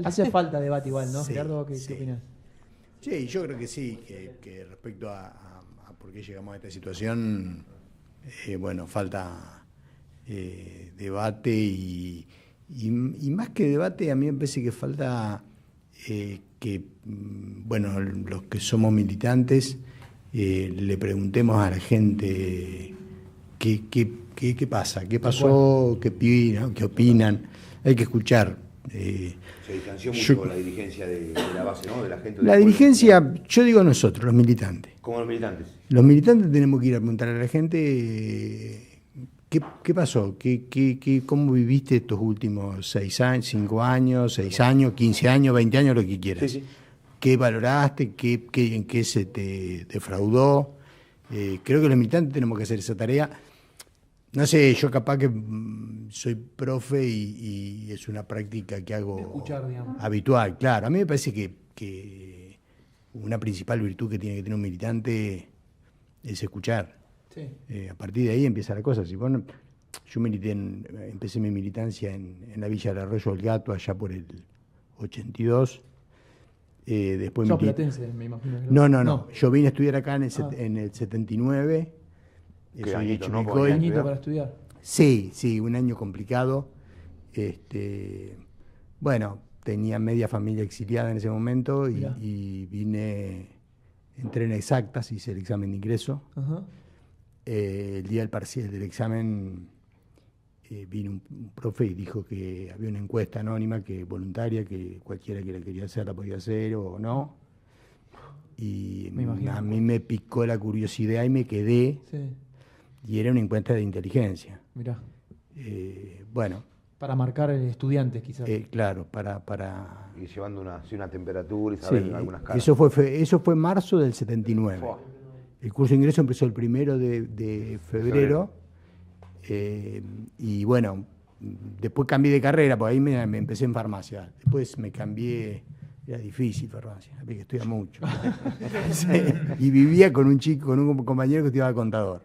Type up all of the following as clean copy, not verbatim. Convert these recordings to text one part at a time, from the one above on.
Hace falta debate igual, ¿no, Sí, Gerardo? ¿Qué sí. opinas? Sí, yo creo que sí, que respecto a por qué llegamos a esta situación, bueno, falta debate y más que debate, a mí me parece que falta bueno, los que somos militantes, le preguntemos a la gente qué pasa, qué pasó, qué opinan. Hay que escuchar. Se distanció mucho la dirigencia de la base, ¿no? De la gente. La dirigencia, yo digo nosotros, los militantes. Como los militantes. Los militantes tenemos que ir a preguntar a la gente qué pasó, cómo viviste estos últimos 6 años, 5 años, 6 años, 15 años, 20 años, lo que quieras. Sí, sí. ¿Qué valoraste? ¿En qué se te defraudó? Creo que los militantes tenemos que hacer esa tarea. No sé, yo capaz que soy profe y es una práctica que hago Escuchar, digamos. habitual, claro. A mí me parece que una principal virtud que tiene que tener un militante es escuchar. Sí. A partir de ahí empieza la cosa. Yo empecé mi militancia en la Villa del Arroyo del Gato allá por el 82. Después Sos platense, me imagino. No. Yo vine a estudiar acá en el 79. Qué Soy de añito, ¿no? Chivilcoy. ¿Un añito para estudiar? Sí, un año complicado. Bueno, tenía media familia exiliada en ese momento y entré en exactas, hice el examen de ingreso. Ajá. El día del parcial del examen vino un profe y dijo que había una encuesta anónima voluntaria, que cualquiera que la quería hacer la podía hacer o no. Y a mí me picó la curiosidad y me quedé. Sí. Y era una encuesta de inteligencia. Mirá. Bueno. Para marcar estudiantes, quizás. Claro, para... Y llevando una temperatura y saber algunas caras. Eso fue marzo del 79. Fua. El curso de ingreso empezó el 1 de febrero. Y bueno, después cambié de carrera, porque ahí me empecé en farmacia. Después me cambié, era difícil farmacia, había que estudiar mucho. Sí, y vivía con un compañero que estudiaba contador.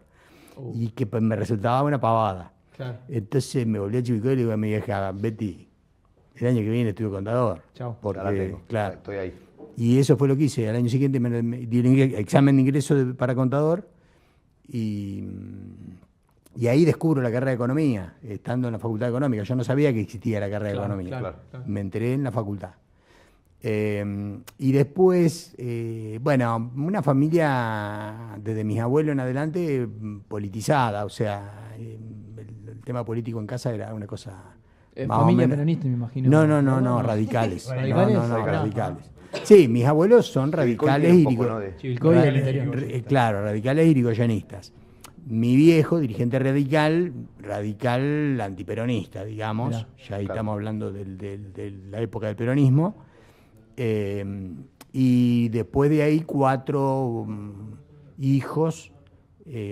Y que me resultaba una pavada. Claro. Entonces me volví a Chivilcoy y le digo a mi vieja, Betty, el año que viene estudio contador. Chao. Porque, claro. Estoy ahí. Y eso fue lo que hice. Al año siguiente me di el examen de ingreso para contador y ahí descubro la carrera de economía, estando en la Facultad de Económica. Yo no sabía que existía la carrera de economía. Claro. Me enteré en la facultad. Y después, bueno, una familia desde mis abuelos en adelante politizada, o sea, el tema político en casa era una cosa... Familia peronista, me imagino. No, radicales. ¿Radicales? Radicales. Sí, mis abuelos son radicales Chivilcoy del interior. Claro, radicales irigoyenistas. Mi viejo, dirigente radical antiperonista, digamos. Mirá. Ya ahí estamos hablando de la época del peronismo. Y después de ahí 4 hijos,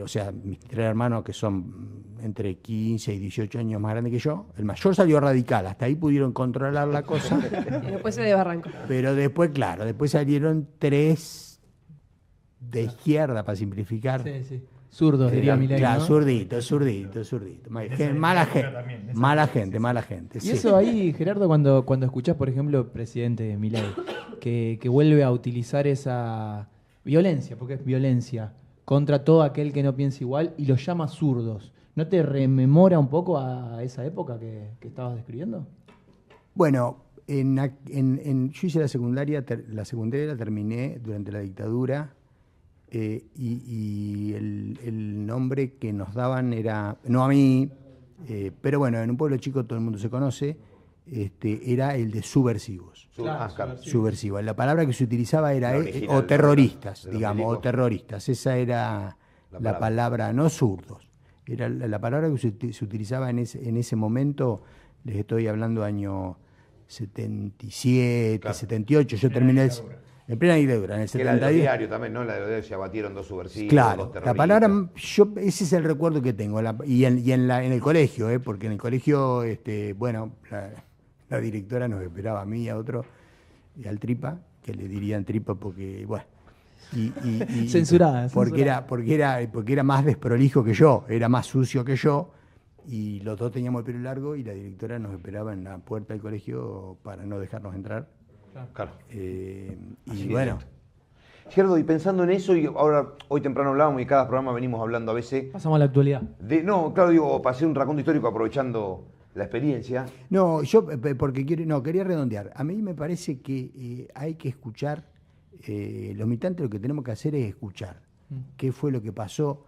o sea, mis 3 hermanos que son entre 15 y 18 años más grandes que yo. El mayor salió radical, hasta ahí pudieron controlar la cosa. Y después se desbarrancó. Pero después, claro, después salieron 3 de izquierda, para simplificar. Sí. Zurdos, diría Milei, Claro, ¿no? zurdito. Mala gente. Y Sí. eso ahí, Gerardo, cuando escuchás, por ejemplo, presidente Milei, que vuelve a utilizar esa violencia, porque es violencia, contra todo aquel que no piensa igual y los llama zurdos, ¿no te rememora un poco a esa época que estabas describiendo? Bueno, yo hice la secundaria la terminé durante la dictadura. Y el nombre que nos daban era, no a mí, pero bueno, en un pueblo chico todo el mundo se conoce, era el de subversivos. Subversivos. La palabra que se utilizaba era o terroristas, digamos, o terroristas. Esa era la palabra, no zurdos. Era la palabra que se utilizaba en ese momento. Les estoy hablando año 77, 78. Yo terminé en plena dictadura, en el 70. Que la de diario también, ¿no? La de diario se abatieron 2 subversivos, Claro, 2 la terroristas. palabra, ese es el recuerdo que tengo. Y en el colegio, porque en el colegio, bueno, la directora nos esperaba a mí y a otro, y al Tripa, que le dirían Tripa porque, bueno. Censurada. Porque era más desprolijo que yo, era más sucio que yo. y los dos teníamos el pelo largo y la directora nos esperaba en la puerta del colegio para no dejarnos entrar. Claro. Y bueno. Gerardo, y pensando en eso, y ahora hoy temprano hablábamos y cada programa venimos hablando a veces... Pasamos a la actualidad. No, claro, digo, para hacer un raconto histórico aprovechando la experiencia. No, yo porque quería redondear. A mí me parece que hay que escuchar, los militantes lo que tenemos que hacer es escuchar. ¿Qué fue lo que pasó?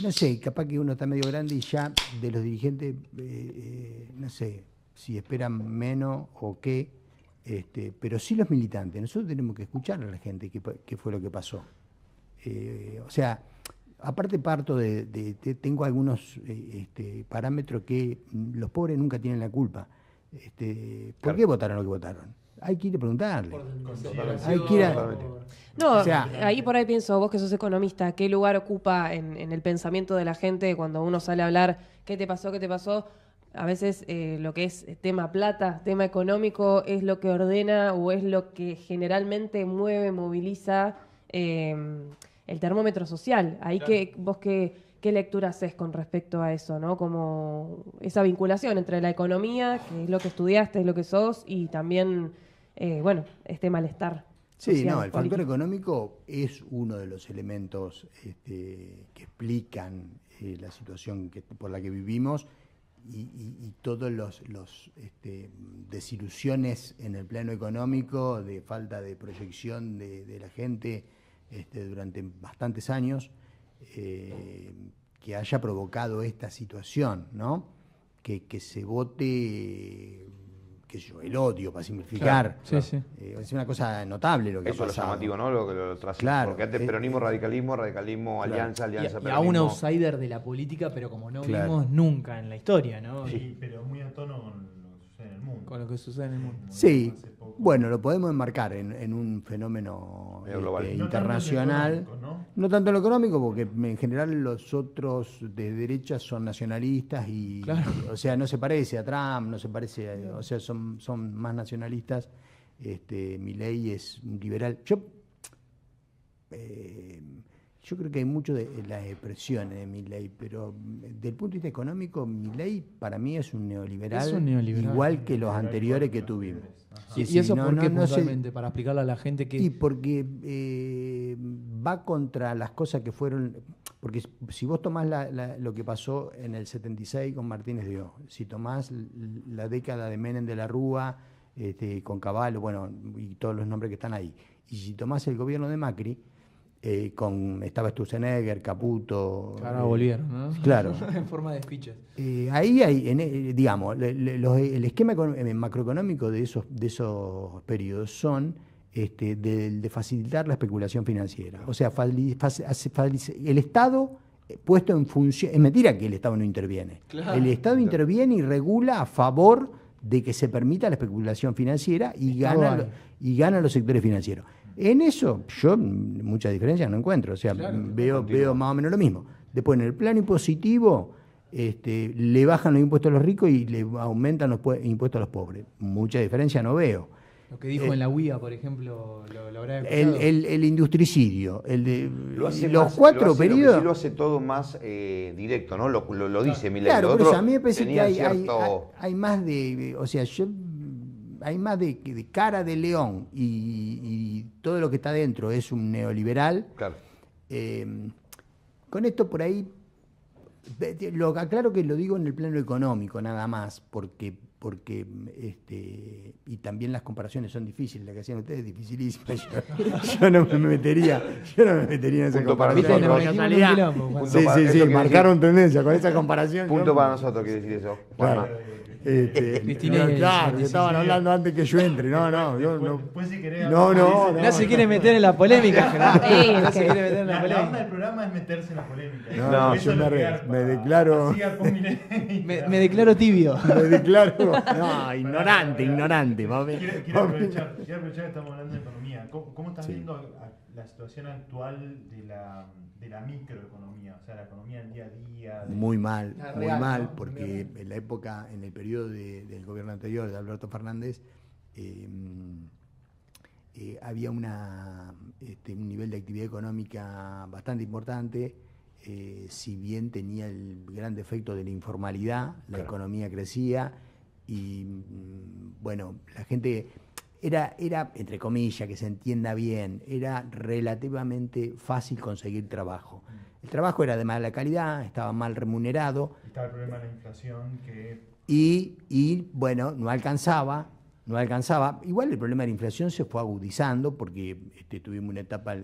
No sé, capaz que uno está medio grande y ya de los dirigentes, no sé si esperan menos o qué, pero sí los militantes. Nosotros tenemos que escuchar a la gente qué fue lo que pasó. O sea, aparte parto tengo algunos parámetros que los pobres nunca tienen la culpa. ¿Por qué votaron lo que votaron? Hay que ir a preguntarle. Hay que ir No, o sea, ahí por ahí pienso, vos que sos economista, ¿qué lugar ocupa en el pensamiento de la gente cuando uno sale a hablar qué te pasó, qué te pasó? A veces lo que es tema plata, tema económico, es lo que ordena o es lo que generalmente mueve, moviliza el termómetro social. Ahí claro. Vos ¿qué lectura haces con respecto a eso, ¿no? Como esa vinculación entre la economía, que es lo que estudiaste, es lo que sos, y también, este malestar. Sí, social, no, el factor económico es uno de los elementos que explican la situación por la que vivimos y todos los desilusiones en el plano económico, de falta de proyección de la gente durante bastantes años, que haya provocado esta situación, ¿no? Que se vote, qué sé yo, el odio, para simplificar. Claro, sí. Es una cosa notable lo que eso ha pasado. Eso es lo llamativo, ¿no? Lo claro, porque antes peronismo, radicalismo, claro. alianza, y peronismo. a un outsider de la política, pero como no vimos nunca en la historia, ¿no? Sí, pero muy a tono con lo que sucede en el mundo. Con lo que sucede en el mundo. Sí, bueno, lo podemos enmarcar en un fenómeno internacional. No tanto en lo económico, porque en general los otros de derecha son nacionalistas y, claro. O sea, no se parece a Trump, no se parece, o sea, son más nacionalistas. Milei es un liberal. Yo creo que hay mucho de las expresiones de Milei, pero desde el punto de vista económico, Milei para mí es un neoliberal, igual que los anteriores que tuvimos. Sí, ¿y eso por qué puntualmente? Para explicarle a la gente que... Y porque va contra las cosas que fueron... Porque si vos tomás lo que pasó en el 76 con Martínez de O, si tomás la década de Menem de la Rúa, con Cavallo, bueno, y todos los nombres que están ahí, y si tomás el gobierno de Macri, estaba Sturzenegger, Caputo... Ahora volvieron, ¿no? Claro. En forma de fichas. Ahí hay, digamos, el esquema macroeconómico de esos periodos son de facilitar la especulación financiera. O sea, el Estado puesto en función... Es mentira que el Estado no interviene. Claro. El Estado interviene y regula a favor de que se permita la especulación financiera y gana los sectores financieros. En eso yo mucha diferencia no encuentro, o sea, claro, veo más o menos lo mismo. Después, en el plano impositivo, le bajan los impuestos a los ricos y le aumentan los impuestos a los pobres. Mucha diferencia no veo. Lo que dijo en la UIA, por ejemplo, lo habrá escuchado. El industricidio, los 4 periodos... Lo hace todo más directo, ¿no? Lo dice Milei. Claro, pero a mí me parece que hay más de... O sea, hay más de cara de león y todo lo que está dentro es un neoliberal. Claro. Con esto por ahí, aclaro que lo digo en el plano económico nada más, porque y también las comparaciones son difíciles, la que hacían ustedes es dificilísima. Yo no me metería en esa comparación. Sí, marcaron tendencia con esa comparación. Punto para nosotros, quiere decir eso. Claro. Claro, que estaban hablando antes que yo entre. No se quiere meter en la polémica, Gerardo. No se quiere meter en la polémica. La onda del programa es meterse en la polémica. No, yo me declaro. Me declaro tibio. Me declaro. No, ignorante. Quiero aprovechar que estamos hablando de economía. ¿Cómo estás viendo la situación actual de la microeconomía? O sea, la economía del día a día. Muy mal, ¿no? Porque en la época, en el periodo del gobierno anterior de Alberto Fernández, había un nivel de actividad económica bastante importante, si bien tenía el gran defecto de la informalidad, la economía crecía y, bueno, la gente era, entre comillas, que se entienda bien, era relativamente fácil conseguir trabajo. El trabajo era de mala calidad, estaba mal remunerado. Estaba el problema de la inflación que... Y bueno, no alcanzaba. Igual el problema de la inflación se fue agudizando porque tuvimos una etapa,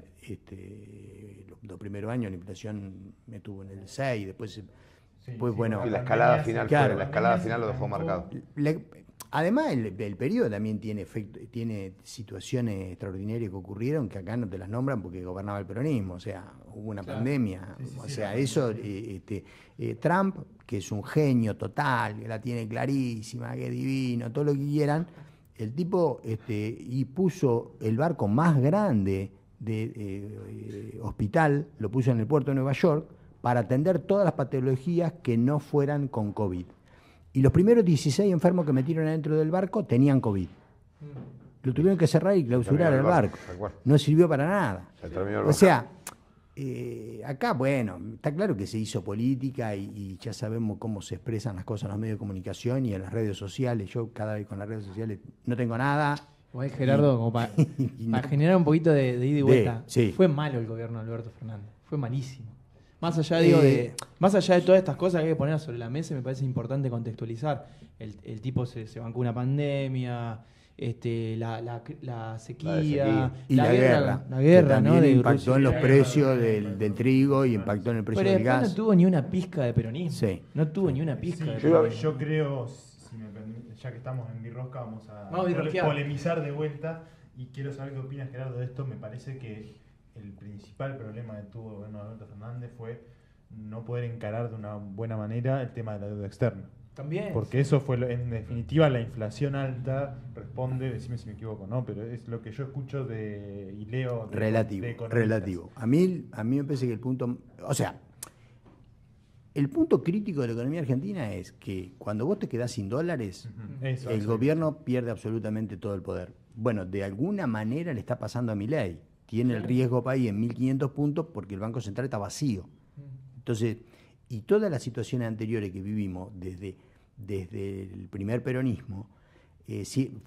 los primeros años la inflación me tuvo en el 6, después bueno... Y la escalada final, claro, la escalada final lo dejó marcado. Además, el periodo también tiene situaciones extraordinarias que ocurrieron que acá no te las nombran porque gobernaba el peronismo, o sea, hubo una pandemia, eso, Trump, que es un genio total, que la tiene clarísima, que divino, todo lo que quieran, el tipo y puso el barco más grande de hospital, lo puso en el puerto de Nueva York, para atender todas las patologías que no fueran con COVID. Y los primeros 16 enfermos que metieron adentro del barco tenían COVID. Lo tuvieron que cerrar y clausurar el barco. No sirvió para nada. O sea, acá, bueno, está claro que se hizo política y ya sabemos cómo se expresan las cosas en los medios de comunicación y en las redes sociales. Yo cada vez con las redes sociales no tengo nada. Igual, Gerardo, como para generar un poquito de ida y vuelta. Sí. Fue malo el gobierno de Alberto Fernández. Fue malísimo. Más allá, más allá de todas estas cosas que hay que poner sobre la mesa, me parece importante contextualizar. El tipo se bancó una pandemia, la sequía, y la guerra, ¿no? Que impactó en los precios del trigo y impactó en el precio del gas. No tuvo ni una pizca de peronismo. Sí. No tuvo ni una pizca de peronismo. Yo creo, ya que estamos en Birrosca, vamos a polemizar de vuelta. Y quiero saber qué opinas, Gerardo, de esto. Me parece que el principal problema que tuvo el gobierno de Alberto Fernández fue no poder encarar de una buena manera el tema de la deuda externa. También. Porque eso fue, en definitiva, la inflación alta responde, decime si me equivoco, ¿no? Pero es lo que yo escucho y leo de relativo. A mí me parece que el punto crítico de la economía argentina es que cuando vos te quedás sin dólares, el gobierno pierde absolutamente todo el poder. Bueno, de alguna manera le está pasando a Milei. Tiene el riesgo país en 1.500 puntos porque el Banco Central está vacío. Entonces, y todas las situaciones anteriores que vivimos desde el primer peronismo,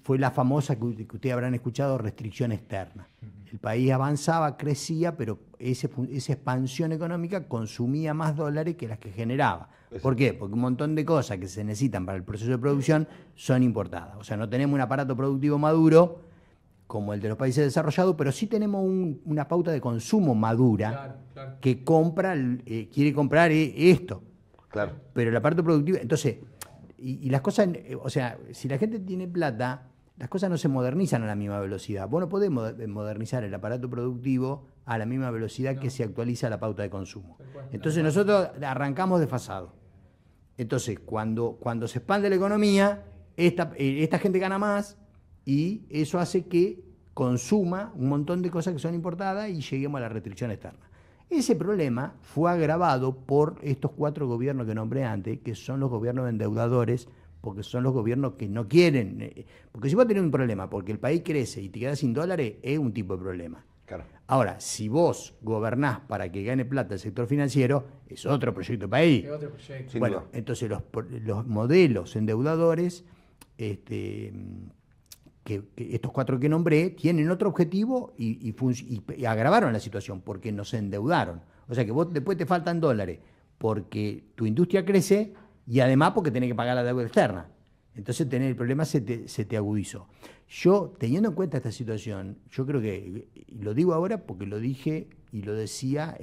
fue la famosa que ustedes habrán escuchado, restricción externa. El país avanzaba, crecía, pero esa expansión económica consumía más dólares que las que generaba. ¿Por qué? Porque un montón de cosas que se necesitan para el proceso de producción son importadas. O sea, no tenemos un aparato productivo maduro como el de los países desarrollados, pero sí tenemos una pauta de consumo madura que quiere comprar esto. Claro. Pero el aparato productivo... Entonces, y las cosas... O sea, si la gente tiene plata, las cosas no se modernizan a la misma velocidad. Vos no podés modernizar el aparato productivo a la misma velocidad que se actualiza la pauta de consumo. Entonces nosotros arrancamos desfasados. Entonces, cuando se expande la economía, esta gente gana más, y eso hace que consuma un montón de cosas que son importadas y lleguemos a la restricción externa. Ese problema fue agravado por estos 4 gobiernos que nombré antes, que son los gobiernos endeudadores, porque son los gobiernos que no quieren. Porque si vos tenés un problema, porque el país crece y te quedás sin dólares, es un tipo de problema. Claro. Ahora, si vos gobernás para que gane plata el sector financiero, es otro proyecto de país. Es otro proyecto. Bueno, entonces los modelos endeudadores... Que estos 4 que nombré tienen otro objetivo y agravaron la situación porque nos endeudaron. O sea que vos después te faltan dólares porque tu industria crece y además porque tenés que pagar la deuda externa. Entonces el problema se te agudizó. Yo, teniendo en cuenta esta situación, yo creo que, y lo digo ahora porque lo dije y lo decía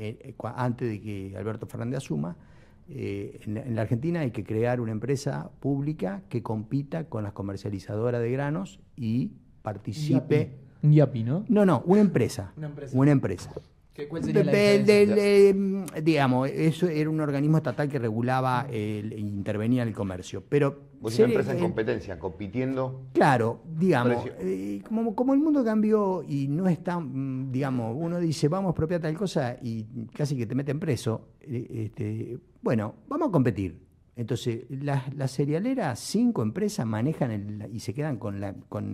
antes de que Alberto Fernández asuma, en la Argentina hay que crear una empresa pública que compita con las comercializadoras de granos y participe... Un IAPI, ¿no? No, una empresa. Una empresa. ¿Cuál sería la diferencia? Digamos, eso era un organismo estatal que regulaba intervenía en el comercio. Pero una empresa en competencia, compitiendo. Claro, digamos, como el mundo cambió y no es tan, digamos, uno dice, vamos a expropiar tal cosa y casi que te meten preso. Bueno, vamos a competir. Entonces, las cerealeras, 5 empresas manejan y se quedan con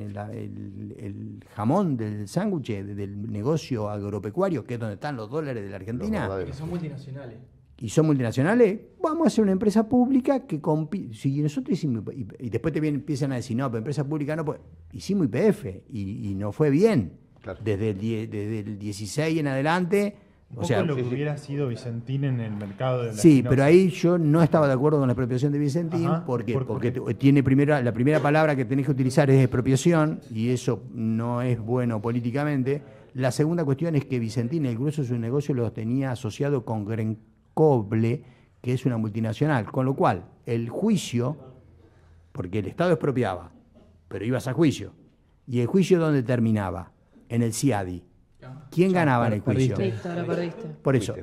el jamón del sándwich del negocio agropecuario, que es donde están los dólares de la Argentina. Que son multinacionales. y son multinacionales, vamos a hacer una empresa pública que compite. Si nosotros hicimos, y después empiezan a decir, no, pero empresa pública no puede. Hicimos YPF y no fue bien. Claro. Desde el 16 en adelante. O sea, lo que hubiera sido Vicentín en el mercado de la Sí, pero ahí yo no estaba de acuerdo con la expropiación de Vicentín. Ajá, porque tiene la primera palabra que tenés que utilizar es expropiación, y eso no es bueno políticamente. La segunda cuestión es que Vicentín, el grueso de su negocio, lo tenía asociado con Greencoble, que es una multinacional, con lo cual el juicio, porque el Estado expropiaba, pero ibas a juicio, y el juicio ¿dónde terminaba? En el CIADI. ¿Quién ganaba en el juicio? Lo perdiste. Por eso,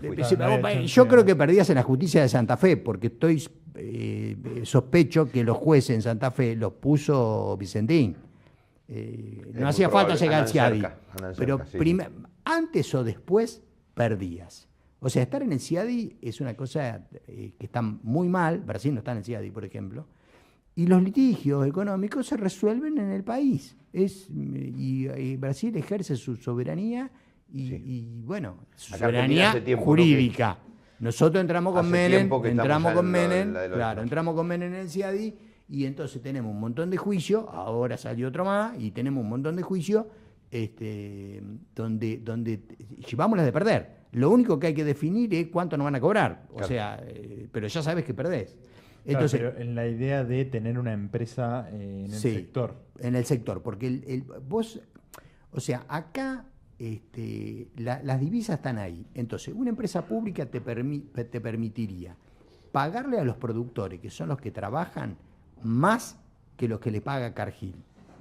yo creo que perdías en la justicia de Santa Fe, porque sospecho que los jueces en Santa Fe los puso Vicentín. No hacía falta llegar al CIADI, pero antes o después perdías. O sea, estar en el CIADI es una cosa que está muy mal. Brasil no está en el CIADI, por ejemplo, y los litigios económicos se resuelven en el país. Y Brasil ejerce su soberanía y bueno, su soberanía jurídica. Nosotros entramos con Menem, entramos con Menem en el CIADI, y entonces tenemos un montón de juicios. Ahora salió otro más y tenemos un montón de juicios donde llevamos las de perder. Lo único que hay que definir es cuánto nos van a cobrar. O sea, pero ya sabes que perdés. Entonces, claro, pero en la idea de tener una empresa en el sector. En el sector, porque vos, o sea, acá las divisas están ahí. Entonces, una empresa pública te permitiría pagarle a los productores, que son los que trabajan, más que los que le paga Cargill.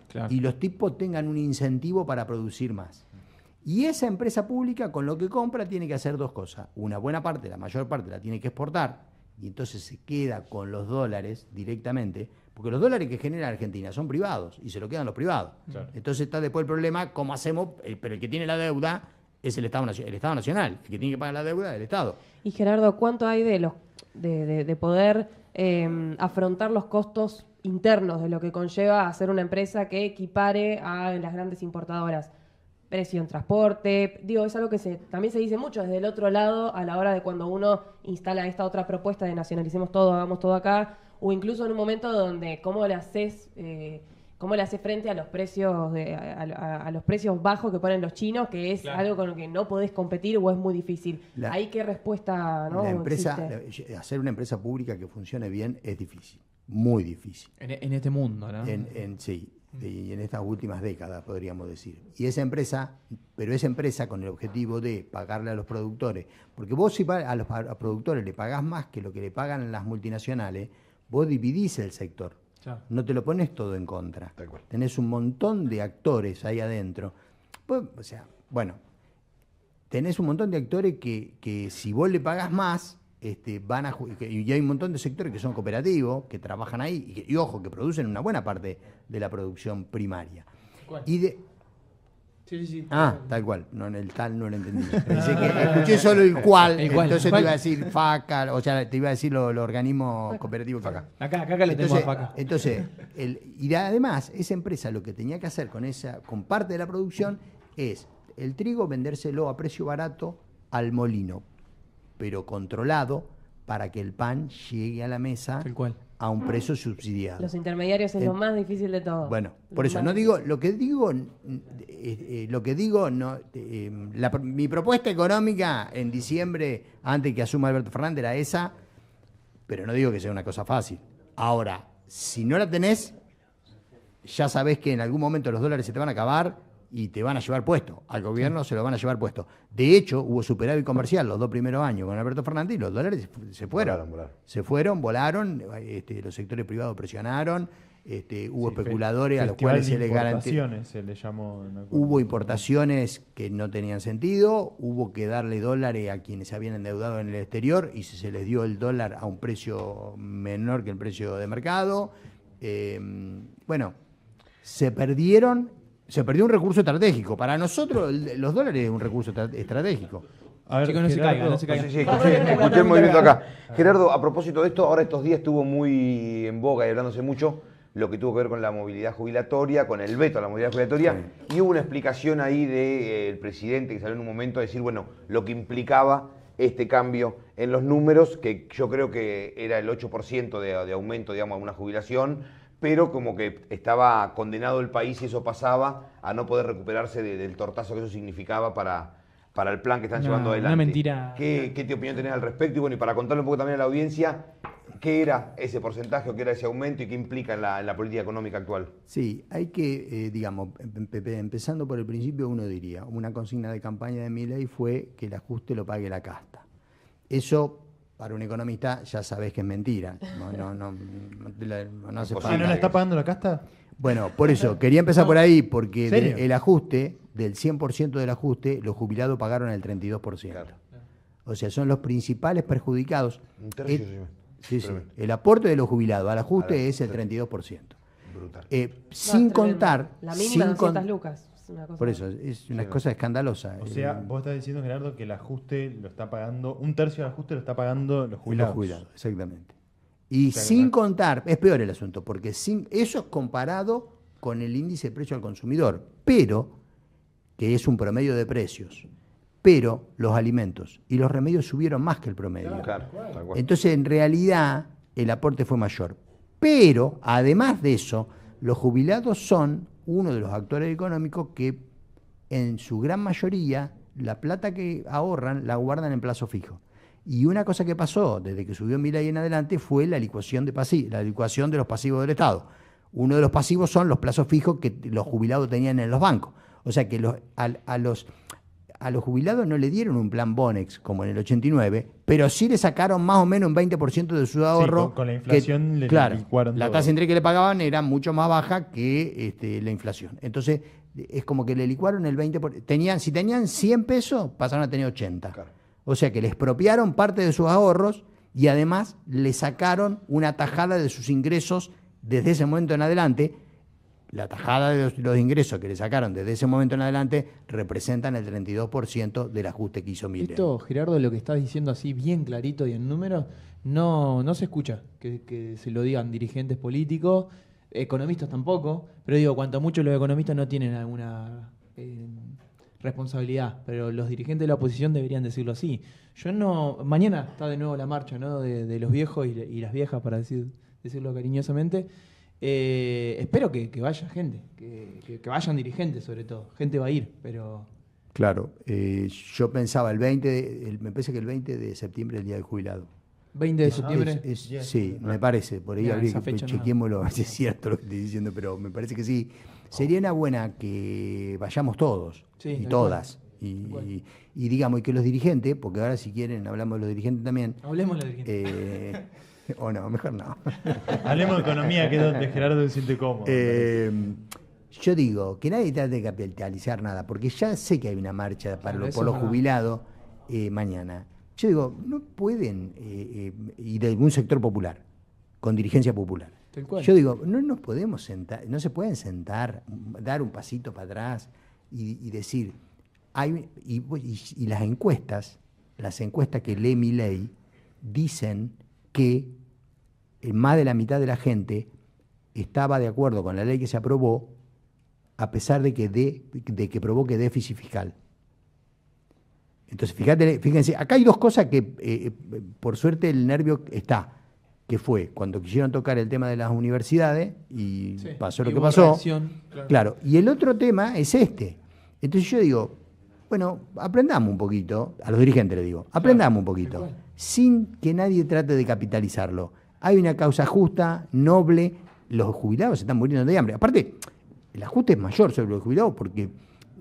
Claro. Y los tipos tengan un incentivo para producir más. Y esa empresa pública, con lo que compra, tiene que hacer dos cosas. Una buena parte, la mayor parte, la tiene que exportar, y entonces se queda con los dólares directamente, porque los dólares que genera Argentina son privados, y se lo quedan los privados. Claro. Entonces está después el problema, ¿cómo hacemos? Pero el que tiene la deuda es el Estado Nacional, el que tiene que pagar la deuda es el Estado. Y Gerardo, ¿cuánto hay de poder afrontar los costos internos de lo que conlleva hacer una empresa que equipare a las grandes importadoras? Precio en transporte, es algo que también se dice mucho desde el otro lado a la hora de cuando uno instala esta otra propuesta de nacionalicemos todo, hagamos todo acá, o incluso en un momento donde cómo le haces frente a los precios a los precios bajos que ponen los chinos, que es algo con lo que no podés competir o es muy difícil. Ahí qué respuesta, ¿no? Hacer una empresa pública que funcione bien es difícil, muy difícil. En este mundo, ¿no? Sí. Y en estas últimas décadas, podríamos decir. Y esa empresa con el objetivo de pagarle a los productores, porque vos si a los productores le pagás más que lo que le pagan las multinacionales, vos dividís el sector. Claro. No te lo pones todo en contra. Tenés un montón de actores ahí adentro. Pues, tenés un montón de actores que si vos le pagás más, y hay un montón de sectores que son cooperativos, que trabajan ahí, y ojo, que producen una buena parte de la producción primaria. ¿Cuál? Sí. Tal cual. No, en el tal no lo entendí. Pensé que escuché solo el cual, entonces te iba a decir FACA, o sea, te iba a decir los organismos cooperativos FACA. Acá le tenemos a FACA. Entonces, y además, esa empresa lo que tenía que hacer con parte de la producción es el trigo vendérselo a precio barato al molino, pero controlado para que el pan llegue a la mesa a un precio subsidiado. Los intermediarios es lo más difícil de todo. Bueno, por eso no digo, mi propuesta económica en diciembre, antes que asuma Alberto Fernández, era esa, pero no digo que sea una cosa fácil. Ahora, si no la tenés, ya sabés que en algún momento los dólares se te van a acabar y te van a llevar puesto. Al gobierno se lo van a llevar puesto. De hecho, hubo superávit comercial los 2 primeros años con Alberto Fernández y los dólares se fueron. Volaron, los sectores privados presionaron, hubo especuladores a los cuales se les garantizó. Se le llamó. Hubo importaciones que no tenían sentido, hubo que darle dólares a quienes se habían endeudado en el exterior y se les dio el dólar a un precio menor que el precio de mercado. Se perdió un recurso estratégico. Para nosotros, los dólares es un recurso estratégico. A ver, chicos, no se caigan. Sí, escuché el movimiento acá. Gerardo, a propósito de esto, ahora estos días estuvo muy en boga y hablándose mucho lo que tuvo que ver con la movilidad jubilatoria, con el veto a la movilidad jubilatoria, y hubo una explicación ahí del presidente que salió en un momento a decir, lo que implicaba este cambio en los números, que yo creo que era el 8% de aumento, digamos, a una jubilación, pero como que estaba condenado el país y eso pasaba a no poder recuperarse del tortazo que eso significaba para el plan que están llevando adelante. Una mentira. ¿Qué opinión tenés al respecto? Y bueno, y para contarle un poco también a la audiencia, ¿qué era ese porcentaje o qué era ese aumento y qué implica en la política económica actual? Sí, hay que, digamos, empezando por el principio, uno diría, una consigna de campaña de Milei fue que el ajuste lo pague la casta. Eso, para un economista, ya sabés que es mentira. No hace falta. ¿No la está pagando la casta? Bueno, por eso, quería empezar por ahí, porque el ajuste, del 100% del ajuste, los jubilados pagaron el 32%. Claro. O sea, son los principales perjudicados. Un tercio, sí. El aporte de los jubilados al ajuste es el 32%. Brutal. Sin contar... La mínima 200 lucas. Por eso, es una cosa escandalosa. O sea, vos estás diciendo, Gerardo, que el ajuste lo está pagando, un tercio del ajuste lo está pagando los jubilados. Los jubilados, exactamente. Y sin contar, es peor el asunto, porque eso es comparado con el índice de precio al consumidor, pero, que es un promedio de precios, pero los alimentos y los remedios subieron más que el promedio. Claro. Entonces, en realidad, el aporte fue mayor. Pero, además de eso, los jubilados son uno de los actores económicos que, en su gran mayoría, la plata que ahorran la guardan en plazo fijo. Y una cosa que pasó desde que subió Milei en adelante fue la licuación de los pasivos del Estado. Uno de los pasivos son los plazos fijos que los jubilados tenían en los bancos. O sea que a los jubilados no le dieron un plan Bonex como en el 89, pero sí le sacaron más o menos un 20% de su ahorro. Sí, con la inflación le licuaron la todo. tasa de interés que le pagaban era mucho más baja que la inflación. Entonces es como que le licuaron el 20%. Si tenían 100 pesos, pasaron a tener 80. Claro. O sea que le expropiaron parte de sus ahorros y además le sacaron una tajada de sus ingresos desde ese momento en adelante. La tajada de los ingresos que le sacaron desde ese momento en adelante representan el 32% del ajuste que hizo Milei. Esto, Gerardo, lo que estás diciendo así bien clarito y en números, no se escucha que se lo digan dirigentes políticos, economistas tampoco, pero digo, cuanto mucho los economistas no tienen alguna responsabilidad, pero los dirigentes de la oposición deberían decirlo así. Mañana está de nuevo la marcha, ¿no?, de los viejos y las viejas, para decirlo cariñosamente. Espero que vaya gente, que vayan dirigentes sobre todo. Gente va a ir, pero... Claro, yo pensaba me parece que el 20 de septiembre es el Día del Jubilado. 20 de septiembre. Sí, me parece, por ahí habría que chequémoslo, si es cierto lo que estoy diciendo, pero me parece que sí. Sería una buena que vayamos todos y todas. Y digamos, y que los dirigentes, porque ahora si quieren hablamos de los dirigentes también. Hablemos de los dirigentes. O no, mejor no. Hablemos de economía, que es donde Gerardo se siente cómodo. Yo digo, que nadie trate de capitalizar nada, porque ya sé que hay una marcha por los jubilados mañana. Yo digo, no pueden ir de algún sector popular, con dirigencia popular. Yo digo, no nos podemos sentar, no se pueden sentar, dar un pasito para atrás y decir, y las encuestas que lee Milei dicen que más de la mitad de la gente estaba de acuerdo con la ley que se aprobó, a pesar de que provoque déficit fiscal. Entonces, fíjense, acá hay dos cosas que, por suerte, el nervio está, que fue cuando quisieron tocar el tema de las universidades y pasó lo que pasó. Claro, y el otro tema es este. Entonces yo digo, bueno, aprendamos un poquito, a los dirigentes les digo, aprendamos un poquito, sin que nadie trate de capitalizarlo. Hay una causa justa, noble, los jubilados se están muriendo de hambre. Aparte, el ajuste es mayor sobre los jubilados porque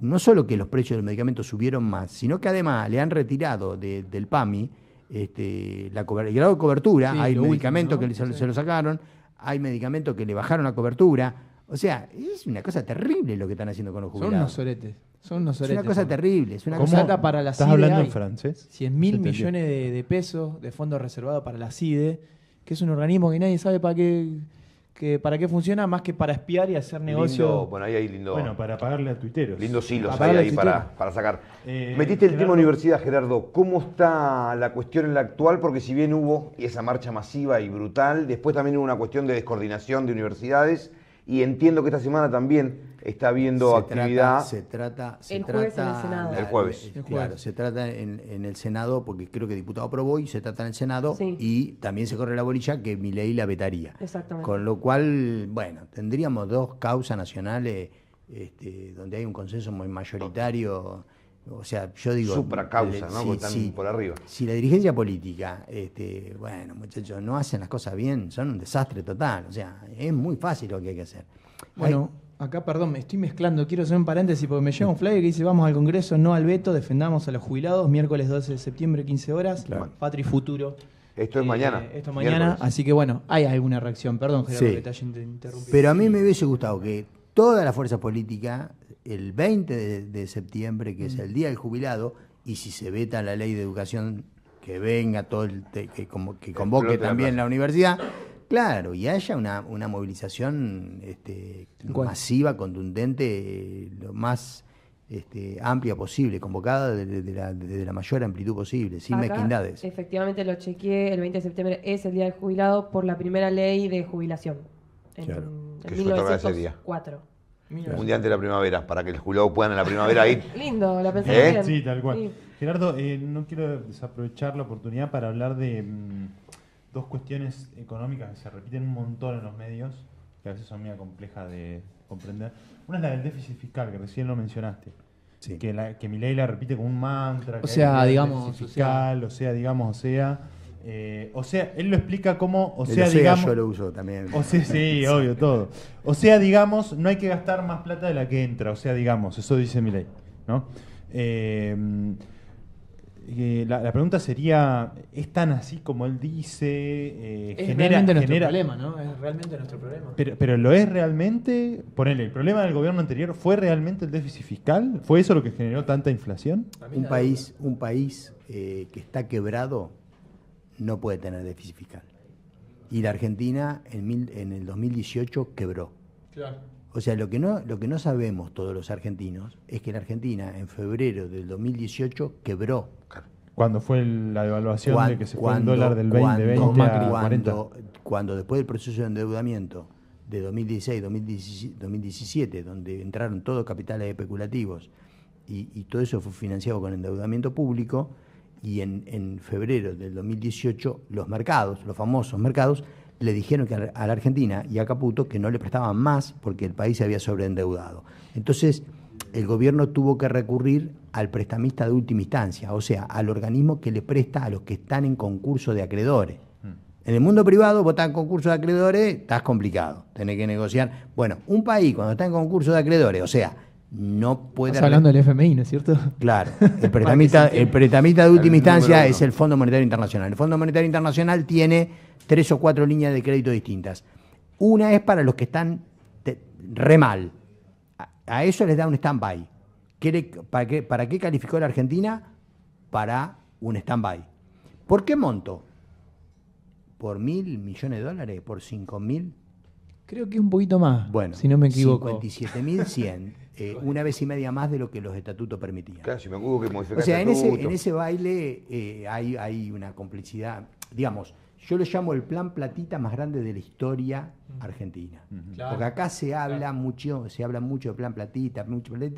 no solo que los precios de los medicamentos subieron más, sino que además le han retirado del PAMI el grado de cobertura. Hay medicamentos que se lo sacaron, hay medicamentos que le bajaron la cobertura. O sea, es una cosa terrible lo que están haciendo con los jubilados. Son unos soretes. Es una cosa terrible. Es una cosa para la ¿Estás CIDE hablando en francés? 100.000 millones de pesos de fondos reservados para la CIDE, que es un organismo que nadie sabe para qué funciona, más que para espiar y hacer negocio. Bueno, ahí hay lindo. Bueno, para pagarle a tuiteros. Lindos hilos ahí para sacar. Metiste el tema universidad, Gerardo. ¿Cómo está la cuestión en la actual? Porque si bien hubo esa marcha masiva y brutal, después también hubo una cuestión de descoordinación de universidades. Y entiendo que esta semana también está habiendo actividad. El jueves en el Senado. El jueves. Claro, se trata en el Senado, porque creo que el diputado aprobó y se trata en el Senado, y también se corre la bolilla que Milei la vetaría. Exactamente. Con lo cual, bueno, tendríamos dos causas nacionales donde hay un consenso muy mayoritario. O sea, yo digo... Supracausa, ¿no? Porque están por arriba. Si la dirigencia política, bueno, muchachos, no hacen las cosas bien, son un desastre total. O sea, es muy fácil lo que hay que hacer. Bueno, acá, perdón, me estoy mezclando. Quiero hacer un paréntesis porque me llega un flyer que dice: vamos al Congreso, no al veto, defendamos a los jubilados. Miércoles 12 de septiembre, 15 horas. Claro. Patria y Futuro. Esto es mañana. Esto es mañana, miércoles. Así que bueno, hay alguna reacción. Perdón, Gerardo, que te haya interrumpido. Pero a mí me hubiese gustado que toda la fuerza política, el 20 de septiembre, que es el Día del Jubilado, y si se veta la ley de educación, que venga todo que convoque también la universidad, claro, y haya una movilización masiva, contundente, lo más amplia posible, convocada de la mayor amplitud posible, sin mezquindades. Efectivamente lo chequeé, el 20 de septiembre es el Día del Jubilado por la primera ley de jubilación. En 1904. Un día antes de la primavera, para que los jubilados puedan en la primavera ir. Lindo, la pensaron bien. Sí, tal cual. Sí. Gerardo, no quiero desaprovechar la oportunidad para hablar de dos cuestiones económicas que se repiten un montón en los medios, que a veces son muy complejas de comprender. Una es la del déficit fiscal, que recién lo mencionaste. Sí. Que Milei la repite como un mantra. O sea, digamos, fiscal, o sea, él lo explica como, digamos, yo lo uso también. Sí, obvio, todo. O sea, digamos, no hay que gastar más plata de la que entra. O sea, digamos, eso dice Milei, ¿no? La pregunta sería, ¿es tan así como él dice? Es realmente nuestro problema, ¿no? Es realmente nuestro problema. Pero ¿lo es realmente? Ponele, ¿el problema del gobierno anterior fue realmente el déficit fiscal? ¿Fue eso lo que generó tanta inflación? Un país que está quebrado no puede tener déficit fiscal. Y la Argentina en el 2018 quebró. Claro. O sea, lo que no sabemos todos los argentinos es que la Argentina en febrero del 2018 quebró. Cuando fue la devaluación de que se fue el dólar del 2020 a 40. Cuando después del proceso de endeudamiento de 2016-2017, donde entraron todos capitales especulativos y todo eso fue financiado con endeudamiento público, y en febrero del 2018 los famosos mercados, le dijeron que a la Argentina y a Caputo que no le prestaban más porque el país se había sobreendeudado. Entonces, el gobierno tuvo que recurrir al prestamista de última instancia, o sea, al organismo que le presta a los que están en concurso de acreedores. En el mundo privado, vos estás en concurso de acreedores, estás complicado, tenés que negociar. Bueno, un país cuando está en concurso de acreedores, o sea, no puede... Estás hablando del FMI, ¿no es cierto? Claro, el prestamista de última instancia es el Fondo Monetario Internacional. El Fondo Monetario Internacional tiene 3 o 4 líneas de crédito distintas. Una es para los que están re mal. A eso les da un stand-by. ¿Para qué calificó la Argentina? Para un stand-by. ¿Por qué monto? ¿Por $1.000 millones? ¿Por 5.000? Creo que un poquito más, bueno, si no me equivoco. 57.100, una vez y media más de lo que los estatutos permitían. Claro, si me acuerdo que modificaste. O sea, en ese baile hay una complicidad, digamos, yo le llamo el plan platita más grande de la historia argentina. Claro. Porque acá se habla mucho de plan platita,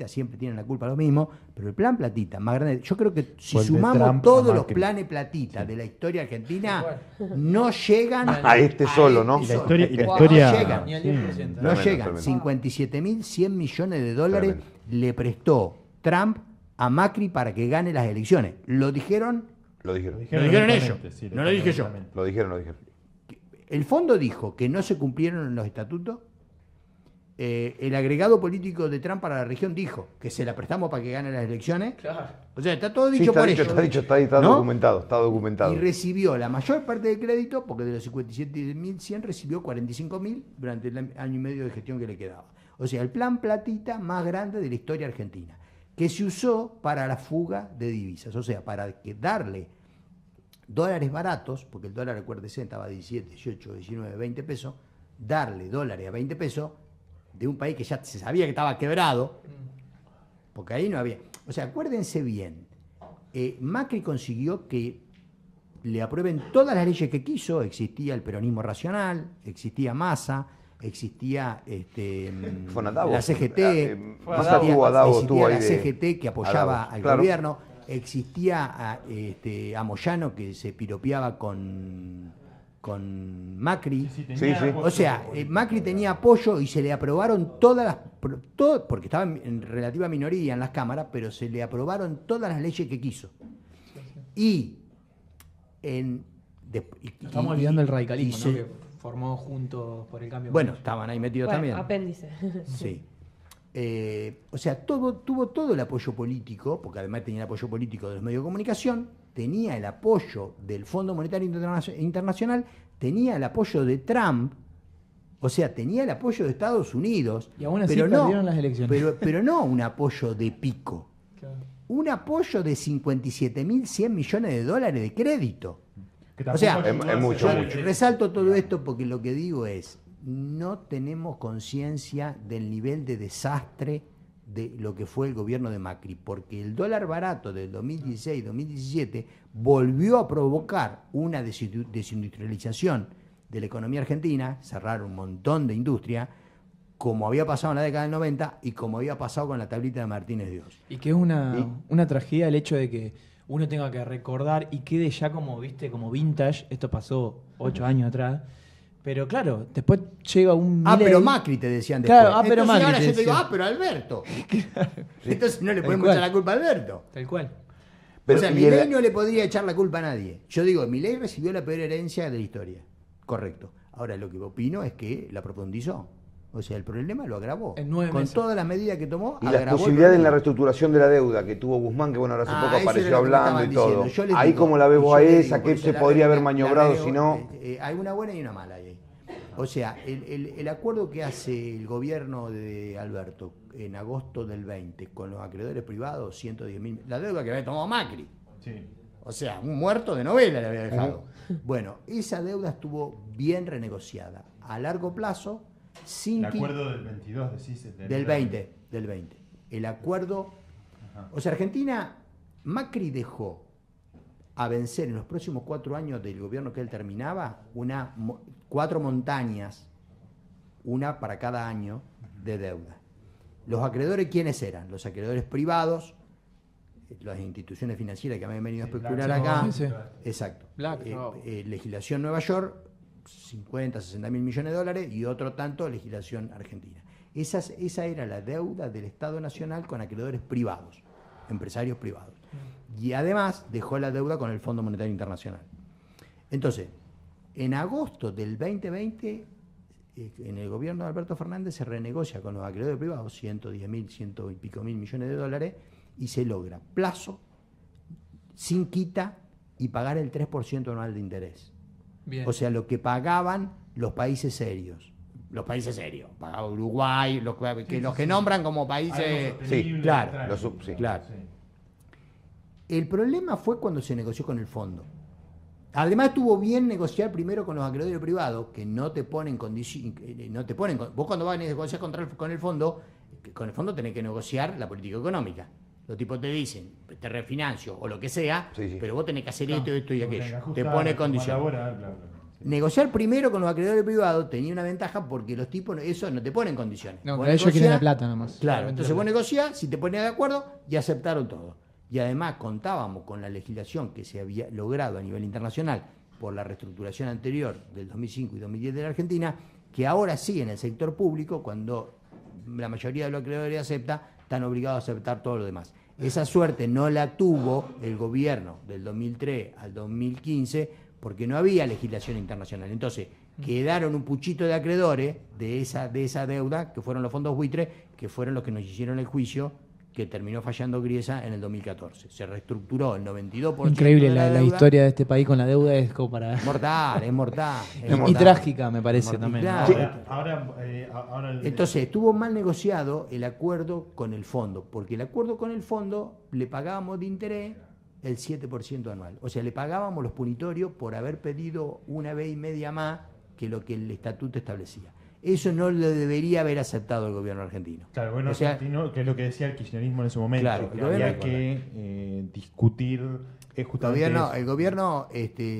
siempre tienen la culpa lo mismo, pero el plan platita más grande, yo creo que si sumamos todos los planes platita de la historia argentina, no llegan a este solo, ¿no? Y la historia no llegan. 57.100 millones de dólares le prestó Trump a Macri para que gane las elecciones. Lo dijeron ellos, sí, no lo dije yo. Lo dijeron. El fondo dijo que no se cumplieron los estatutos. El agregado político de Trump para la región dijo que se la prestamos para que gane las elecciones. Claro. O sea, está todo dicho por ellos. Está documentado. Y recibió la mayor parte del crédito, porque de los 57.100 recibió 45.000 durante el año y medio de gestión que le quedaba. O sea, el plan platita más grande de la historia argentina, que se usó para la fuga de divisas, o sea, para darle dólares baratos, porque el dólar, acuérdese, estaba a 17, 18, 19, 20 pesos, darle dólares a 20 pesos de un país que ya se sabía que estaba quebrado, porque ahí no había... O sea, acuérdense bien, Macri consiguió que le aprueben todas las leyes que quiso, existía el peronismo racional, existía Massa, existía Fonadavo. la CGT, existía la CGT que apoyaba al gobierno, existía a Moyano que se piropeaba con Macri. O sea, Macri tenía apoyo y se le aprobaron porque estaba en relativa minoría en las cámaras, pero se le aprobaron todas las leyes que quiso. Estamos olvidando el radicalismo, ¿no? Que formó Juntos por el Cambio. Bueno, estaban ahí metidos también. Apéndice. Sí. O sea, tuvo todo el apoyo político, porque además tenía el apoyo político de los medios de comunicación, tenía el apoyo del Fondo Monetario Internacional, tenía el apoyo de Trump, o sea, tenía el apoyo de Estados Unidos. Y aún así perdieron las elecciones. Pero no un apoyo de pico. Claro. Un apoyo de 57.100 millones de dólares de crédito. O sea, es mucho. Resalto todo esto porque lo que digo es, no tenemos conciencia del nivel de desastre de lo que fue el gobierno de Macri, porque el dólar barato del 2016-2017 volvió a provocar una desindustrialización de la economía argentina, cerrar un montón de industria, como había pasado en la década del 90 y como había pasado con la tablita de Martínez Dios. Y que es una tragedia el hecho de que uno tenga que recordar y quede ya como, viste, como vintage. Esto pasó 8 años atrás. Pero claro, después llega un... pero Macri te decían después. Claro, pero entonces Macri ahora te yo te digo, decía. pero Alberto. Claro. Entonces no le podemos echar la culpa a Alberto. Tal cual. Pero, o sea, Milei no le podría echar la culpa a nadie. Yo digo, Milei recibió la peor herencia de la historia. Correcto. Ahora lo que opino es que la profundizó. O sea, el problema lo agravó. Con todas las medidas que tomó, y las posibilidades en la reestructuración de la deuda que tuvo Guzmán, que bueno, ahora hace poco apareció hablando y todo. Ahí como la ves vos a esa, que se podría haber maniobrado si no... Hay una buena y una mala ahí. O sea, el acuerdo que hace el gobierno de Alberto en agosto del 20 con los acreedores privados, 110.000... La deuda que había tomado Macri. Sí. O sea, un muerto de novela le había dejado. Bueno, esa deuda estuvo bien renegociada. A largo plazo... El acuerdo del 22, decís. Del 20. El acuerdo... Ajá. O sea, Argentina, Macri dejó a vencer en los próximos 4 años del gobierno que él terminaba 4 montañas, una para cada año de deuda. Los acreedores, ¿quiénes eran? Los acreedores privados, las instituciones financieras que me han venido a especular acá. Sí. Exacto. Legislación Nueva York, 50, 60 mil millones de dólares y otro tanto legislación argentina. Esa era la deuda del Estado Nacional con acreedores privados, empresarios privados. Y además dejó la deuda con el Fondo Monetario Internacional. Entonces, en agosto del 2020, en el gobierno de Alberto Fernández se renegocia con los acreedores privados 110.000, 100 y pico mil millones de dólares y se logra plazo, sin quita y pagar el 3% anual de interés. Bien. O sea, lo que pagaban los países serios. Los países serios. Pagaba Uruguay, los que nombran como países... Sí, claro. Claro. Sí. El problema fue cuando se negoció con el fondo. Además estuvo bien negociar primero con los acreedores privados, que no te ponen condiciones... Vos cuando vas a negociar con el fondo tenés que negociar la política económica. Los tipos te dicen, te refinancio o lo que sea, pero vos tenés que hacer esto y aquello. Te pone condiciones. Negociar primero con los acreedores privados tenía una ventaja porque los tipos eso no te ponen condiciones. No, pero ellos quieren la plata nomás. Claro, entonces vos negociás, si te pones de acuerdo, y aceptaron todo. Y además contábamos con la legislación que se había logrado a nivel internacional por la reestructuración anterior del 2005 y 2010 de la Argentina, que ahora sí en el sector público, cuando la mayoría de los acreedores acepta, están obligados a aceptar todo lo demás. Esa suerte no la tuvo el gobierno del 2003 al 2015 porque no había legislación internacional. Entonces, quedaron un puchito de acreedores de esa deuda, que fueron los fondos buitres, que fueron los que nos hicieron el juicio, que terminó fallando Griesa en el 2014. Se reestructuró el 92%. Increíble la historia de este país con la deuda, es como para... Es mortal. Y trágica, me parece también. Claro. Sí. Ahora entonces, estuvo mal negociado el acuerdo con el fondo, porque el acuerdo con el fondo le pagábamos de interés el 7% anual. O sea, le pagábamos los punitorios por haber pedido una vez y media más que lo que el estatuto establecía. Eso no lo debería haber aceptado el gobierno argentino. Claro, el gobierno argentino, que es lo que decía el kirchnerismo en ese momento, claro, que había que discutir justamente el gobierno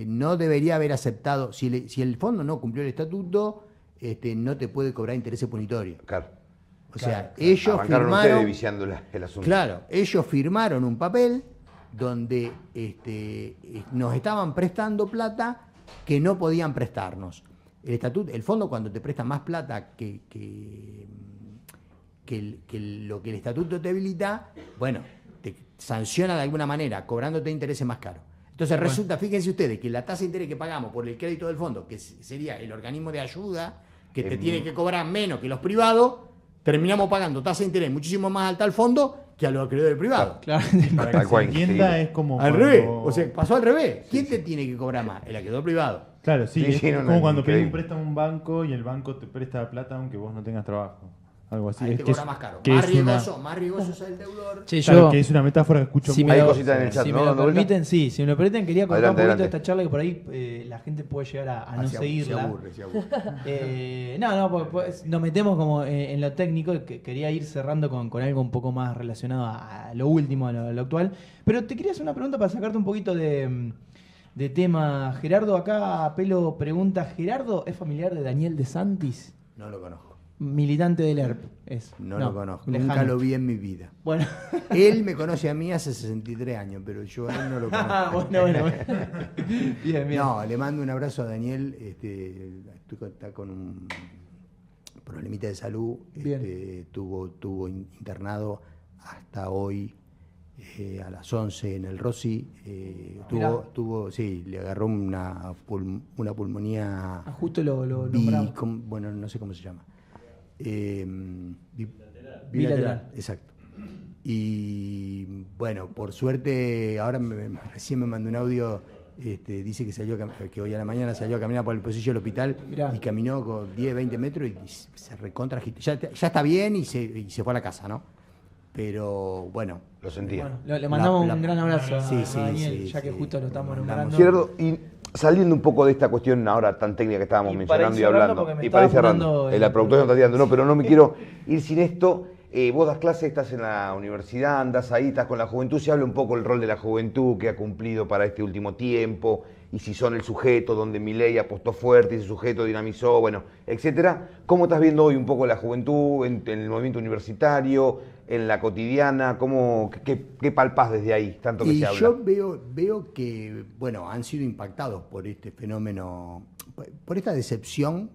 no debería haber aceptado, si el fondo no cumplió el estatuto, no te puede cobrar intereses punitorios. Claro. O sea, ellos firmaron... viciando el asunto. Claro, ellos firmaron un papel donde nos estaban prestando plata que no podían prestarnos. El fondo, cuando te presta más plata que lo que el estatuto te habilita, bueno, te sanciona de alguna manera, cobrándote intereses más caros. Entonces resulta, fíjense ustedes, que la tasa de interés que pagamos por el crédito del fondo, que sería el organismo de ayuda, que te tiene que cobrar menos que los privados, terminamos pagando tasa de interés muchísimo más alta al fondo que a los acreedores privados. Claro. Para que se entienda, es como al revés. O sea, pasó al revés. ¿Quién te tiene que cobrar más? El acreedor privado. Claro, sí. Es como cuando pedís un préstamo a un banco y el banco te presta plata aunque vos no tengas trabajo. Algo así. Ahí te cobra más caro. Más riesgoso es el deudor. Sí, claro, que es una metáfora que escucho si mucho. Hay cositas en el chat, si me lo permiten, sí. Si me lo permiten, quería contar un poquito de esta charla que por ahí la gente puede llegar a no seguirla. Se aburre. Pues nos metemos como en lo técnico. Que quería ir cerrando con algo un poco más relacionado a lo último, a lo actual. Pero te quería hacer una pregunta para sacarte un poquito de tema. Gerardo, acá Pelo pregunta, ¿Gerardo es familiar de Daniel De Santis? No lo conozco. Militante del ERP no lo conozco, nunca lo vi en mi vida. Bueno. Él me conoce a mí hace 63 años, pero yo a él no lo conozco. Bueno. Bien. No, le mando un abrazo a Daniel. Está con un problemita de salud. Tuvo internado hasta hoy a las 11 en el Rossi. Le agarró una pulmonía. Justo lo nombramos. Bueno, no sé cómo se llama. Bilateral. Exacto. Y bueno, por suerte, ahora recién me mandó un audio, dice que hoy a la mañana salió a caminar por el pasillo del hospital. Mirá. Y caminó con 10, 20 metros y se recontra agitó. Ya está bien y se fue a la casa, ¿no? Pero bueno. Lo sentía. Bueno, le mandamos un gran abrazo a Daniel, sí, ya que justo lo estamos nombrando. Gerardo, y saliendo un poco de esta cuestión ahora tan técnica que estábamos mencionando y hablando, y para ir cerrando, la productora no está tirando, pero no me quiero ir sin esto. Vos das clases, estás en la universidad, andás ahí, estás con la juventud, se habla un poco el rol de la juventud que ha cumplido para este último tiempo, y si son el sujeto donde Milei apostó fuerte y ese sujeto dinamizó, bueno, etcétera. ¿Cómo estás viendo hoy un poco la juventud en el movimiento universitario, en la cotidiana? ¿Qué palpás desde ahí, tanto que se habla? Yo veo que, bueno, han sido impactados por este fenómeno, por esta decepción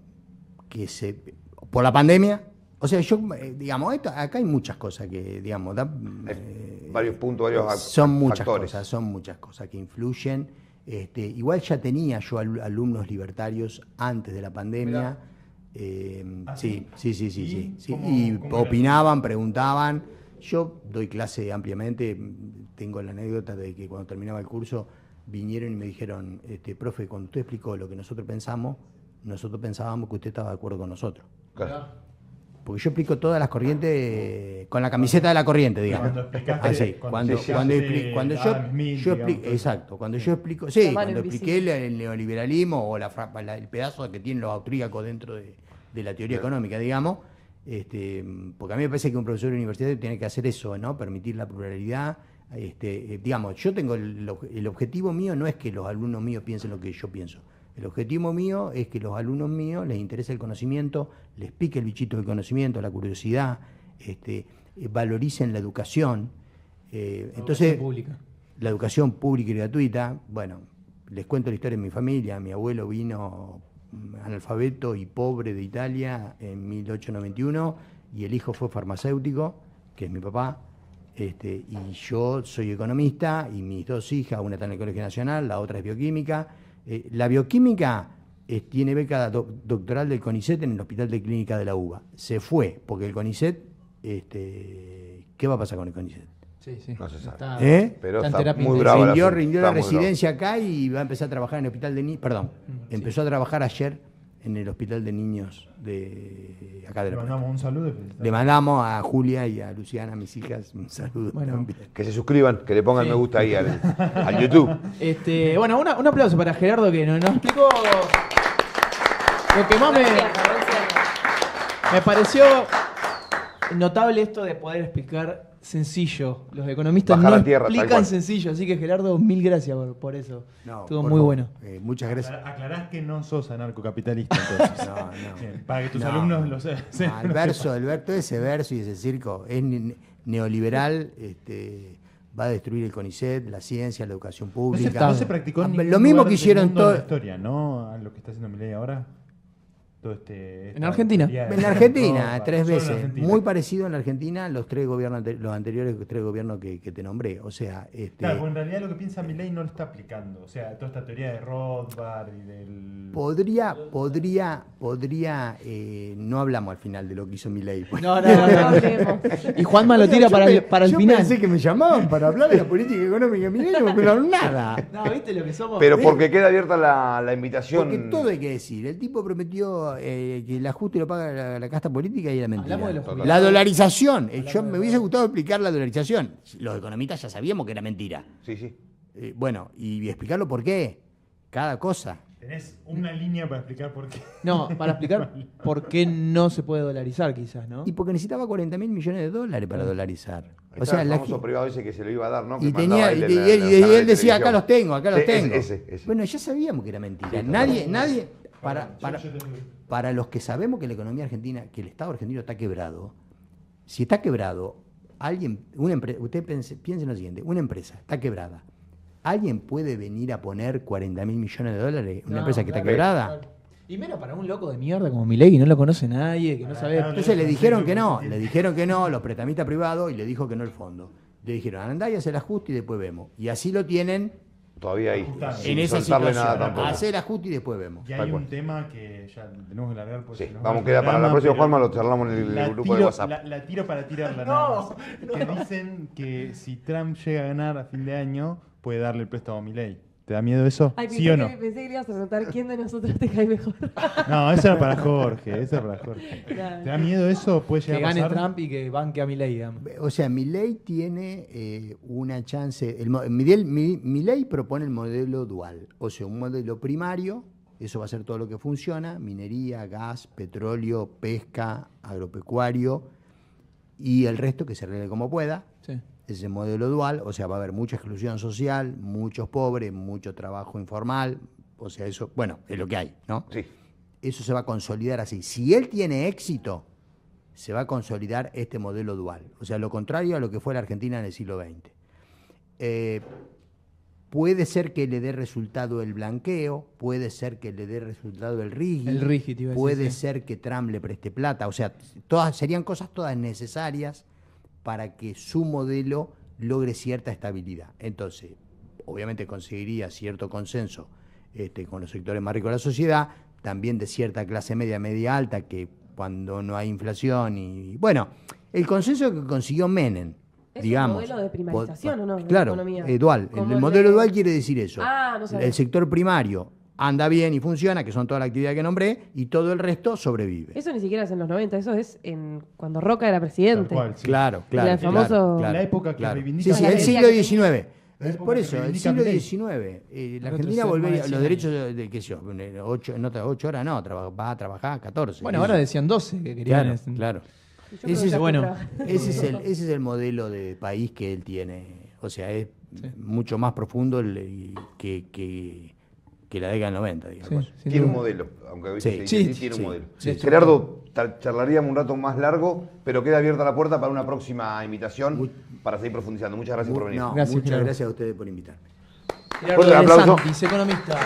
por la pandemia. O sea, digamos, acá hay muchas cosas que, digamos, varios puntos, varios factores. Son muchas cosas que influyen. Igual ya tenía yo alumnos libertarios antes de la pandemia. Sí. Y opinaban, preguntaban. Yo doy clase ampliamente. Tengo la anécdota de que cuando terminaba el curso vinieron y me dijeron, profe, cuando usted explicó lo que nosotros pensábamos que usted estaba de acuerdo con nosotros. Claro. Porque yo explico todas las corrientes con la camiseta de la corriente, digamos. Cuando yo expliqué el neoliberalismo o el pedazo que tienen los austríacos dentro de la teoría económica, digamos, porque a mí me parece que un profesor universitario tiene que hacer eso, ¿no? Permitir la pluralidad. Digamos, yo tengo el objetivo mío no es que los alumnos míos piensen lo que yo pienso. El objetivo mío es que los alumnos míos les interese el conocimiento, les pique el bichito del conocimiento, la curiosidad, valoricen la educación. Entonces, la educación pública y gratuita. Bueno, les cuento la historia de mi familia. Mi abuelo vino analfabeto y pobre de Italia en 1891 y el hijo fue farmacéutico, que es mi papá. Y yo soy economista y mis dos hijas, una está en el Colegio Nacional, la otra es bioquímica. La bioquímica tiene beca doctoral del CONICET en el Hospital de Clínica de la UBA. Se fue, porque el CONICET, ¿qué va a pasar con el CONICET? Sí. No se sabe. Pero está muy bravo. Rindió la residencia acá y va a empezar a trabajar en el Hospital de Niños. Empezó a trabajar ayer en el Hospital de Niños de acá de La Plata. Le mandamos un saludo. Le mandamos a Julia y a Luciana, mis hijas, un saludo. Bueno, que se suscriban, que le pongan me gusta ahí al YouTube. Bueno, un aplauso para Gerardo que nos explicó lo que más me pareció notable esto de poder explicar sencillo. Los economistas Bajar no a tierra, tal explican cual. sencillo. Así que Gerardo, mil gracias por eso. No, Estuvo por muy favor. bueno. Muchas gracias. Aclarás que no sos anarcocapitalista, entonces. No. Bien, para que tus No. alumnos lo sepan. Todo ese verso y ese circo es neoliberal, va a destruir el CONICET, la ciencia, la educación pública. No se practicó en Lo ningún mismo lugar que del hicieron mundo de todo. la historia, ¿no? Lo que está haciendo Milei ahora. Todo En Argentina. En Argentina, Europa, 3 solo en veces. Argentina. Muy parecido en la Argentina los anteriores 3 gobiernos que te nombré. O sea, Claro, porque en realidad lo que piensa Milei no lo está aplicando. O sea, toda esta teoría de Rothbard y del... podría no hablamos al final de lo que hizo Milei. No. Y Juanma lo tira para el yo final. pensé que me llamaban para hablar de la política económica de Milei, pero nada. No, ¿viste lo que somos? Pero porque queda abierta la invitación. Porque todo hay que decir. El tipo prometió que el ajuste lo paga la casta política y es la mentira. Hablamos de los jubilados. La dolarización. Me hubiese gustado explicar la dolarización. Los economistas ya sabíamos que era mentira. Sí. Bueno, y explicarlo por qué. Cada cosa. Tenés una línea para explicar por qué. No, para explicar por qué no se puede dolarizar, quizás, ¿no? Y porque necesitaba 40.000 millones de dólares para dolarizar. O sea, el famoso privado ese que se lo iba a dar, ¿no? Que y mandaba él, él de la sala él de decía, acá televisión. los tengo. Ese. Bueno, ya sabíamos que era mentira. Sí, Nadie, para los que sabemos que la economía argentina, que el Estado argentino está quebrado, si está quebrado, usted piense en lo siguiente, una empresa está quebrada, ¿alguien puede venir a poner 40.000 millones de dólares en una empresa que está quebrada? Claro. Y menos para un loco de mierda como Milei, que no lo conoce nadie, que no sabe... Entonces le dijeron que no, los prestamistas privados, y le dijo que no el fondo. Le dijeron, andá y haz el ajuste y después vemos. Y así lo tienen Todavía ahí. en esa soltarle situación. nada tampoco. Hacer el ajuste y después vemos. Y hay un tema que ya tenemos que largar. Sí, vamos, queda para la próxima, Juanma, lo charlamos en el grupo de WhatsApp. La tiro para tirarla nada más. Que dicen que si Trump llega a ganar a fin de año, puede darle el préstamo a Milei. ¿Te da miedo eso? Ay, ¿Sí o no? Pensé que le ibas a preguntar quién de nosotros te cae mejor. No, eso era para Jorge. ¿Te da miedo eso? ¿Puede Que llegar a gane pasar? Trump y que banque a Milei, digamos. O sea, Milei tiene una chance. Milei propone el modelo dual. O sea, un modelo primario, eso va a ser todo lo que funciona: minería, gas, petróleo, pesca, agropecuario, y el resto que se arregle como pueda. Sí. Ese modelo dual, o sea, va a haber mucha exclusión social, muchos pobres, mucho trabajo informal, o sea, eso, bueno, es lo que hay, ¿no? Sí. Eso se va a consolidar así. Si él tiene éxito, se va a consolidar este modelo dual, o sea, lo contrario a lo que fue la Argentina en el siglo XX. Puede ser que le dé resultado el blanqueo, puede ser que le dé resultado el RIGI, El RIGI, te iba a decir, puede sí. ser que Trump le preste plata, o sea, serían cosas todas necesarias para que su modelo logre cierta estabilidad. Entonces, obviamente conseguiría cierto consenso con los sectores más ricos de la sociedad, también de cierta clase media alta, que cuando no hay inflación y... Bueno, el consenso que consiguió Menem, ¿Es digamos. un modelo de primarización o no? De Claro, economía. dual. El modelo dual quiere decir eso. No sabía. El sector primario anda bien y funciona, que son toda la actividad que nombré, y todo el resto sobrevive. Eso ni siquiera es en los 90, eso es cuando Roca era presidente. Tal cual, sí. Claro. El famoso- La época que reivindica- Sí, La el siglo alegría XIX. La época Por que eso, el reivindica siglo Milei. XIX. La Otro Argentina ser volvería, más de los 100 derechos de, qué sé yo, 8 horas no, va a trabajar 14. Bueno, Eso. ahora decían 12 que querían. Claro. Yo creo Ese que es, ya bueno. ese es el modelo de país que él tiene. O sea, es mucho más profundo que la década del 90, digamos. Sí, sin Tiene un duda. modelo, aunque a Sí. veces se dice, Sí, tiene sí. un modelo. Sí. Gerardo, charlaríamos un rato más largo, pero queda abierta la puerta para una próxima invitación para seguir profundizando. Muchas gracias por venir. No, Gracias, muchas Gerardo. gracias a ustedes por invitarme. Gerardo Fuerte el de aplauso. Santis, economista.